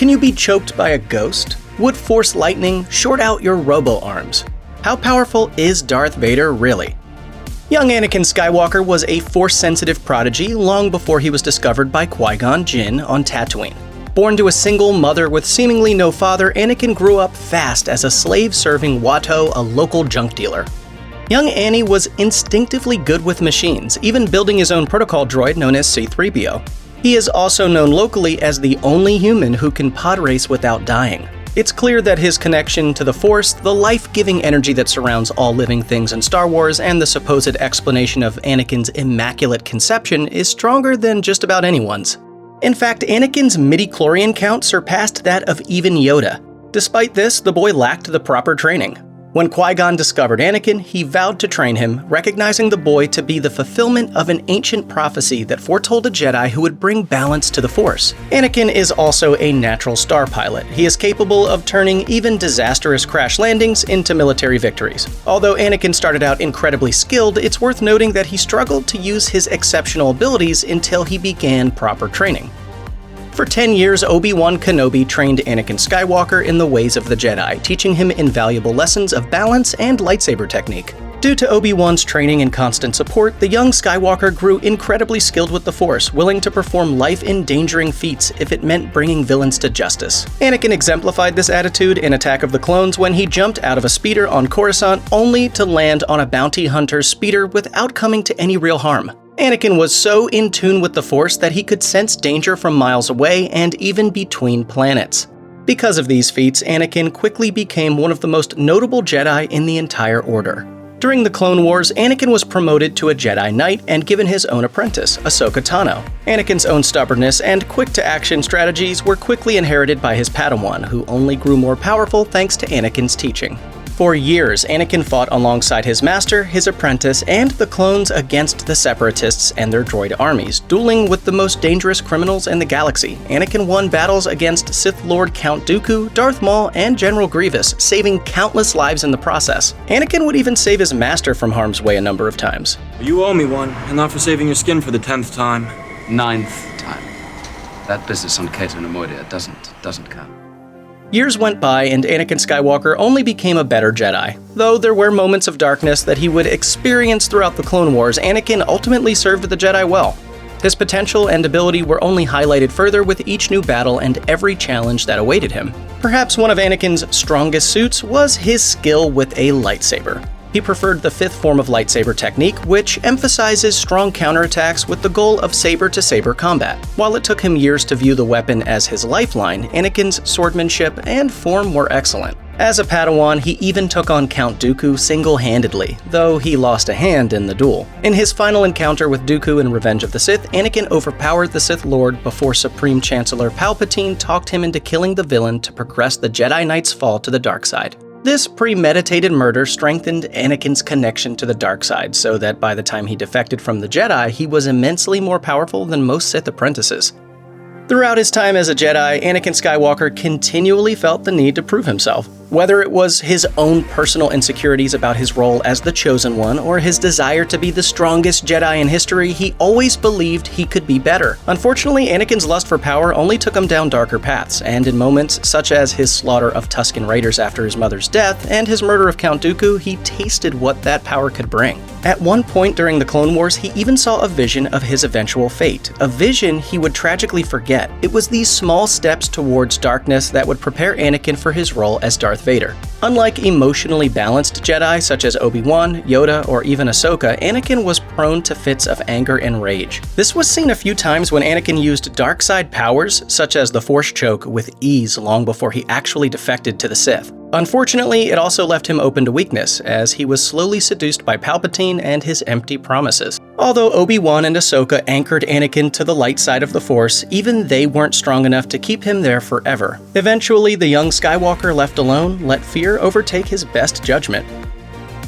Can you be choked by a ghost? Would Force lightning short out your robo-arms? How powerful is Darth Vader really? Young Anakin Skywalker was a Force-sensitive prodigy long before he was discovered by Qui-Gon Jinn on Tatooine. Born to a single mother with seemingly no father, Anakin grew up fast as a slave serving Watto, a local junk dealer. Young Annie was instinctively good with machines, even building his own protocol droid known as C-3PO. He is also known locally as the only human who can pod race without dying. It's clear that his connection to the Force, the life-giving energy that surrounds all living things in Star Wars, and the supposed explanation of Anakin's immaculate conception is stronger than just about anyone's. In fact, Anakin's midi-chlorian count surpassed that of even Yoda. Despite this, the boy lacked the proper training. When Qui-Gon discovered Anakin, he vowed to train him, recognizing the boy to be the fulfillment of an ancient prophecy that foretold a Jedi who would bring balance to the Force. Anakin is also a natural star pilot. He is capable of turning even disastrous crash landings into military victories. Although Anakin started out incredibly skilled, it's worth noting that he struggled to use his exceptional abilities until he began proper training. For 10 years, Obi-Wan Kenobi trained Anakin Skywalker in the ways of the Jedi, teaching him invaluable lessons of balance and lightsaber technique. Due to Obi-Wan's training and constant support, the young Skywalker grew incredibly skilled with the Force, willing to perform life-endangering feats if it meant bringing villains to justice. Anakin exemplified this attitude in Attack of the Clones when he jumped out of a speeder on Coruscant only to land on a bounty hunter's speeder without coming to any real harm. Anakin was so in tune with the Force that he could sense danger from miles away and even between planets. Because of these feats, Anakin quickly became one of the most notable Jedi in the entire Order. During the Clone Wars, Anakin was promoted to a Jedi Knight and given his own apprentice, Ahsoka Tano. Anakin's own stubbornness and quick-to-action strategies were quickly inherited by his Padawan, who only grew more powerful thanks to Anakin's teaching. For years, Anakin fought alongside his master, his apprentice, and the clones against the Separatists and their droid armies, dueling with the most dangerous criminals in the galaxy. Anakin won battles against Sith Lord Count Dooku, Darth Maul, and General Grievous, saving countless lives in the process. Anakin would even save his master from harm's way a number of times. You owe me one, and not for saving your skin for the 10th time. 9th time. That business on Cato Nemoidia doesn't count. Years went by and Anakin Skywalker only became a better Jedi. Though there were moments of darkness that he would experience throughout the Clone Wars, Anakin ultimately served the Jedi well. His potential and ability were only highlighted further with each new battle and every challenge that awaited him. Perhaps one of Anakin's strongest suits was his skill with a lightsaber. He preferred the fifth form of lightsaber technique, which emphasizes strong counterattacks with the goal of saber-to-saber combat. While it took him years to view the weapon as his lifeline, Anakin's swordsmanship and form were excellent. As a Padawan, he even took on Count Dooku single-handedly, though he lost a hand in the duel. In his final encounter with Dooku in Revenge of the Sith, Anakin overpowered the Sith Lord before Supreme Chancellor Palpatine talked him into killing the villain to progress the Jedi Knight's fall to the dark side. This premeditated murder strengthened Anakin's connection to the dark side, so that by the time he defected from the Jedi, he was immensely more powerful than most Sith apprentices. Throughout his time as a Jedi, Anakin Skywalker continually felt the need to prove himself. Whether it was his own personal insecurities about his role as the Chosen One or his desire to be the strongest Jedi in history, he always believed he could be better. Unfortunately, Anakin's lust for power only took him down darker paths, and in moments such as his slaughter of Tusken Raiders after his mother's death and his murder of Count Dooku, he tasted what that power could bring. At one point during the Clone Wars, he even saw a vision of his eventual fate, a vision he would tragically forget. It was these small steps towards darkness that would prepare Anakin for his role as Darth Vader. Unlike emotionally balanced Jedi such as Obi-Wan, Yoda, or even Ahsoka, Anakin was prone to fits of anger and rage. This was seen a few times when Anakin used dark side powers, such as the Force Choke, with ease long before he actually defected to the Sith. Unfortunately, it also left him open to weakness, as he was slowly seduced by Palpatine and his empty promises. Although Obi-Wan and Ahsoka anchored Anakin to the light side of the Force, even they weren't strong enough to keep him there forever. Eventually, the young Skywalker, left alone, let fear overtake his best judgment.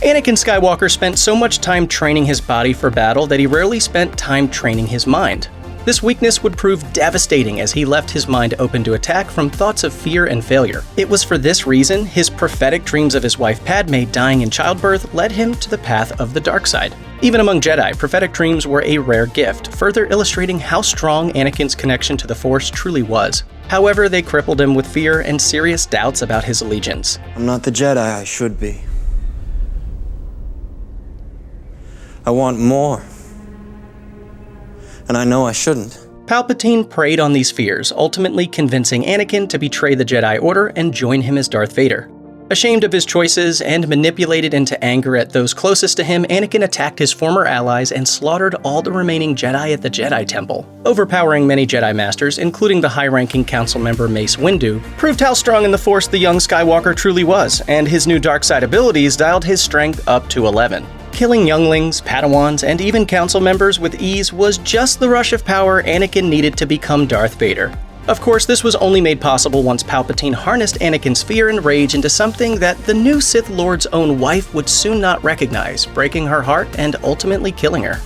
Anakin Skywalker spent so much time training his body for battle that he rarely spent time training his mind. This weakness would prove devastating as he left his mind open to attack from thoughts of fear and failure. It was for this reason his prophetic dreams of his wife Padme dying in childbirth led him to the path of the dark side. Even among Jedi, prophetic dreams were a rare gift, further illustrating how strong Anakin's connection to the Force truly was. However, they crippled him with fear and serious doubts about his allegiance. I'm not the Jedi I should be. I want more. And I know I shouldn't. Palpatine preyed on these fears, ultimately convincing Anakin to betray the Jedi Order and join him as Darth Vader. Ashamed of his choices and manipulated into anger at those closest to him, Anakin attacked his former allies and slaughtered all the remaining Jedi at the Jedi Temple. Overpowering many Jedi Masters, including the high-ranking council member Mace Windu, proved how strong in the Force the young Skywalker truly was, and his new dark side abilities dialed his strength up to 11. Killing younglings, Padawans, and even council members with ease was just the rush of power Anakin needed to become Darth Vader. Of course, this was only made possible once Palpatine harnessed Anakin's fear and rage into something that the new Sith Lord's own wife would soon not recognize, breaking her heart and ultimately killing her.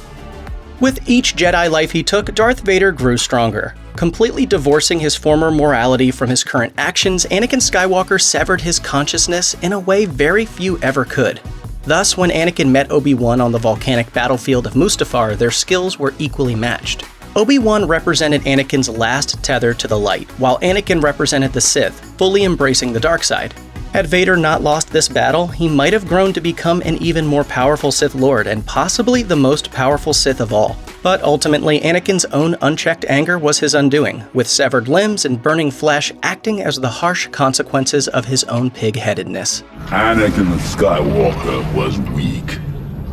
With each Jedi life he took, Darth Vader grew stronger. Completely divorcing his former morality from his current actions, Anakin Skywalker severed his consciousness in a way very few ever could. Thus, when Anakin met Obi-Wan on the volcanic battlefield of Mustafar, their skills were equally matched. Obi-Wan represented Anakin's last tether to the light, while Anakin represented the Sith, fully embracing the dark side. Had Vader not lost this battle, he might have grown to become an even more powerful Sith Lord and possibly the most powerful Sith of all. But ultimately, Anakin's own unchecked anger was his undoing, with severed limbs and burning flesh acting as the harsh consequences of his own pig-headedness. Anakin Skywalker was weak.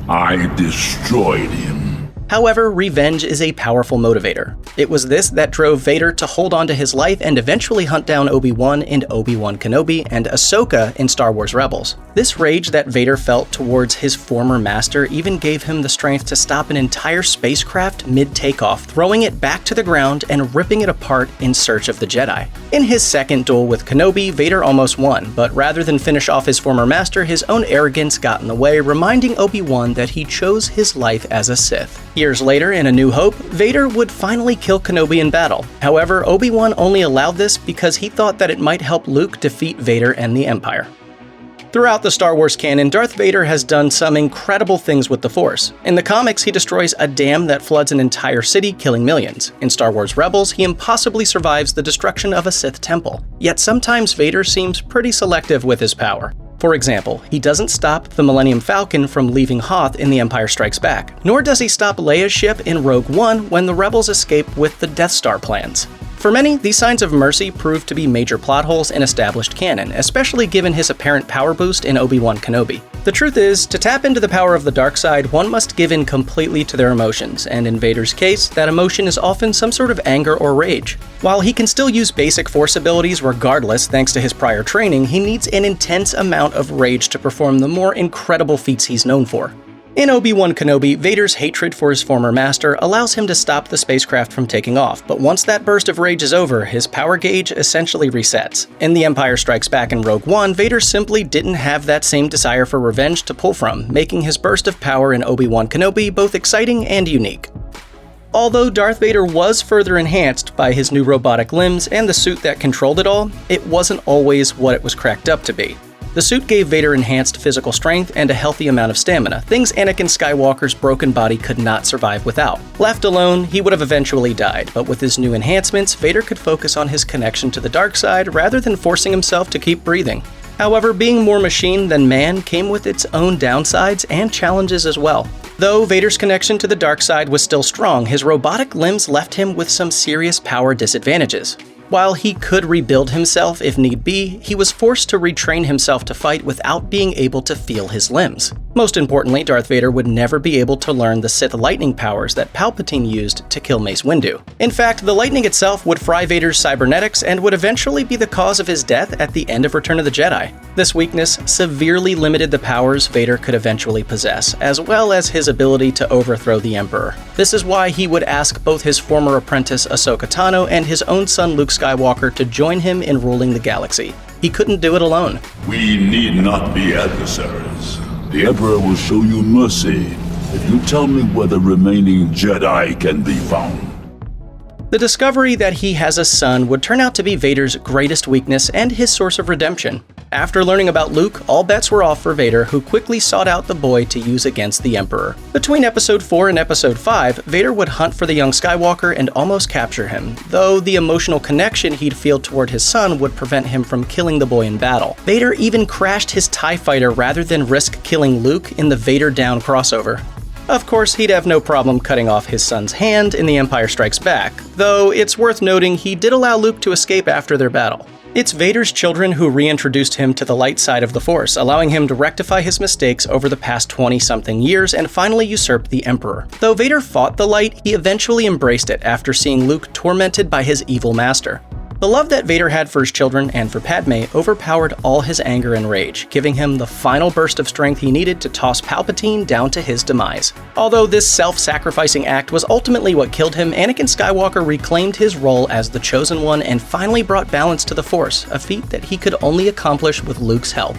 I destroyed him. However, revenge is a powerful motivator. It was this that drove Vader to hold on to his life and eventually hunt down Obi-Wan in Obi-Wan Kenobi and Ahsoka in Star Wars Rebels. This rage that Vader felt towards his former master even gave him the strength to stop an entire spacecraft mid-takeoff, throwing it back to the ground and ripping it apart in search of the Jedi. In his second duel with Kenobi, Vader almost won, but rather than finish off his former master, his own arrogance got in the way, reminding Obi-Wan that he chose his life as a Sith. Years later, in A New Hope, Vader would finally kill Kenobi in battle. However, Obi-Wan only allowed this because he thought that it might help Luke defeat Vader and the Empire. Throughout the Star Wars canon, Darth Vader has done some incredible things with the Force. In the comics, he destroys a dam that floods an entire city, killing millions. In Star Wars Rebels, he impossibly survives the destruction of a Sith temple. Yet sometimes Vader seems pretty selective with his power. For example, he doesn't stop the Millennium Falcon from leaving Hoth in The Empire Strikes Back, nor does he stop Leia's ship in Rogue One when the rebels escape with the Death Star plans. For many, these signs of mercy proved to be major plot holes in established canon, especially given his apparent power boost in Obi-Wan Kenobi. The truth is, to tap into the power of the dark side, one must give in completely to their emotions, and in Vader's case, that emotion is often some sort of anger or rage. While he can still use basic Force abilities regardless thanks to his prior training, he needs an intense amount of rage to perform the more incredible feats he's known for. In Obi-Wan Kenobi, Vader's hatred for his former master allows him to stop the spacecraft from taking off, but once that burst of rage is over, his power gauge essentially resets. In The Empire Strikes Back and Rogue One, Vader simply didn't have that same desire for revenge to pull from, making his burst of power in Obi-Wan Kenobi both exciting and unique. Although Darth Vader was further enhanced by his new robotic limbs and the suit that controlled it all, it wasn't always what it was cracked up to be. The suit gave Vader enhanced physical strength and a healthy amount of stamina, things Anakin Skywalker's broken body could not survive without. Left alone, he would have eventually died, but with his new enhancements, Vader could focus on his connection to the dark side rather than forcing himself to keep breathing. However, being more machine than man came with its own downsides and challenges as well. Though Vader's connection to the dark side was still strong, his robotic limbs left him with some serious power disadvantages. While he could rebuild himself if need be, he was forced to retrain himself to fight without being able to feel his limbs. Most importantly, Darth Vader would never be able to learn the Sith lightning powers that Palpatine used to kill Mace Windu. In fact, the lightning itself would fry Vader's cybernetics and would eventually be the cause of his death at the end of Return of the Jedi. This weakness severely limited the powers Vader could eventually possess, as well as his ability to overthrow the Emperor. This is why he would ask both his former apprentice Ahsoka Tano and his own son Luke Skywalker to join him in ruling the galaxy. He couldn't do it alone. We need not be adversaries. The Emperor will show you mercy if you tell me where the remaining Jedi can be found. The discovery that he has a son would turn out to be Vader's greatest weakness and his source of redemption. After learning about Luke, all bets were off for Vader, who quickly sought out the boy to use against the Emperor. Between Episode 4 and Episode 5, Vader would hunt for the young Skywalker and almost capture him, though the emotional connection he'd feel toward his son would prevent him from killing the boy in battle. Vader even crashed his TIE fighter rather than risk killing Luke in the Vader Down crossover. Of course, he'd have no problem cutting off his son's hand in The Empire Strikes Back, though it's worth noting he did allow Luke to escape after their battle. It's Vader's children who reintroduced him to the light side of the Force, allowing him to rectify his mistakes over the past 20-something years and finally usurp the Emperor. Though Vader fought the light, he eventually embraced it after seeing Luke tormented by his evil master. The love that Vader had for his children and for Padme overpowered all his anger and rage, giving him the final burst of strength he needed to toss Palpatine down to his demise. Although this self-sacrificing act was ultimately what killed him, Anakin Skywalker reclaimed his role as the Chosen One and finally brought balance to the Force, a feat that he could only accomplish with Luke's help.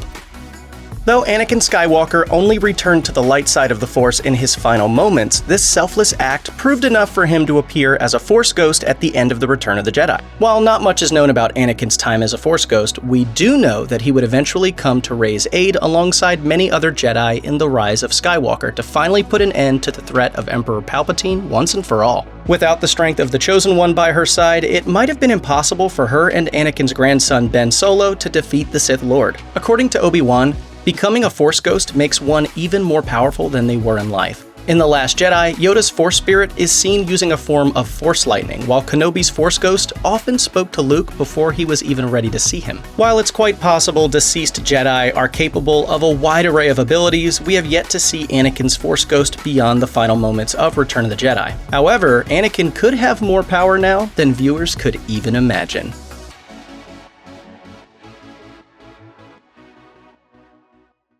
Though Anakin Skywalker only returned to the light side of the Force in his final moments, this selfless act proved enough for him to appear as a Force ghost at the end of The Return of the Jedi. While not much is known about Anakin's time as a Force ghost, we do know that he would eventually come to Rey's aid alongside many other Jedi in the rise of Skywalker to finally put an end to the threat of Emperor Palpatine once and for all. Without the strength of the Chosen One by her side, it might have been impossible for her and Anakin's grandson Ben Solo to defeat the Sith Lord. According to Obi-Wan, becoming a Force ghost makes one even more powerful than they were in life. In The Last Jedi, Yoda's Force spirit is seen using a form of Force lightning, while Kenobi's Force ghost often spoke to Luke before he was even ready to see him. While it's quite possible deceased Jedi are capable of a wide array of abilities, we have yet to see Anakin's Force ghost beyond the final moments of Return of the Jedi. However, Anakin could have more power now than viewers could even imagine.